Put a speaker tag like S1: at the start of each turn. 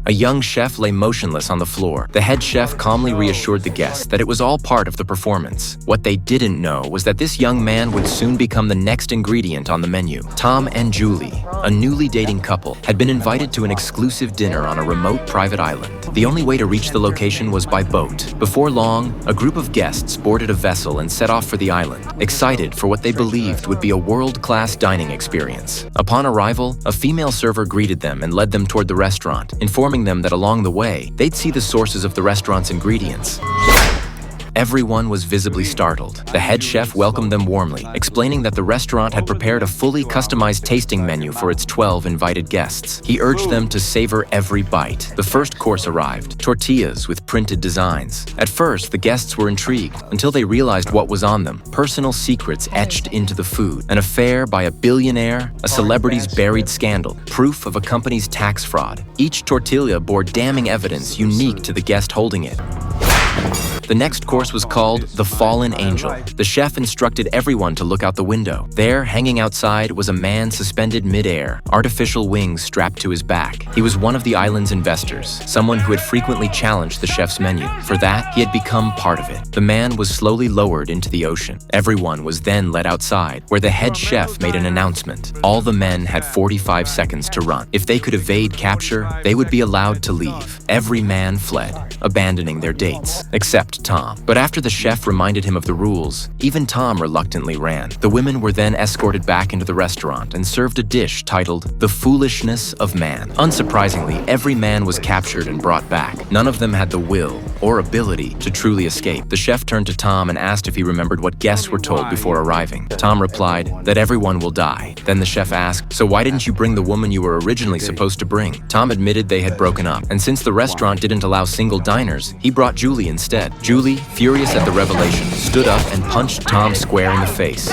S1: A young chef lay motionless on the floor. The head chef calmly reassured the guests that it was all part of the performance. What they didn't know was that this young man would soon become the next ingredient on the menu. Tom and Julie, a newly dating couple, had been invited to an exclusive dinner on a remote private island. The only way to reach the location was by boat. Before long, a group of guests boarded a vessel and set off for the island, excited for what they believed would be a world-class dining experience. Upon arrival, a female server greeted them and led them toward the restaurant, informing them that along the way, they'd see the sources of the restaurant's ingredients. Everyone was visibly startled. The head chef welcomed them warmly, explaining that the restaurant had prepared a fully customized tasting menu for its 12 invited guests. He urged them to savor every bite. The first course arrived, tortillas with printed designs. At first, the guests were intrigued until they realized what was on them. Personal secrets etched into the food, an affair by a billionaire, a celebrity's buried scandal, proof of a company's tax fraud. Each tortilla bore damning evidence unique to the guest holding it. The next course was called The Fallen Angel. The chef instructed everyone to look out the window. There, hanging outside, was a man suspended mid-air, artificial wings strapped to his back. He was one of the island's investors, someone who had frequently challenged the chef's menu. For that, he had become part of it. The man was slowly lowered into the ocean. Everyone was then led outside, where the head chef made an announcement. All the men had 45 seconds to run. If they could evade capture, they would be allowed to leave. Every man fled, abandoning their dates, except Tom. But after the chef reminded him of the rules, even Tom reluctantly ran. The women were then escorted back into the restaurant and served a dish titled The Foolishness of Man. Unsurprisingly, every man was captured and brought back. None of them had the will or ability to truly escape. The chef turned to Tom and asked if he remembered what guests were told before arriving. Tom replied that everyone will die. Then the chef asked, "So why didn't you bring the woman you were originally supposed to bring?" Tom admitted they had broken up, and since the restaurant didn't allow single diners, he brought Julie instead. Julie, furious at the revelation, stood up and punched Tom square in the face.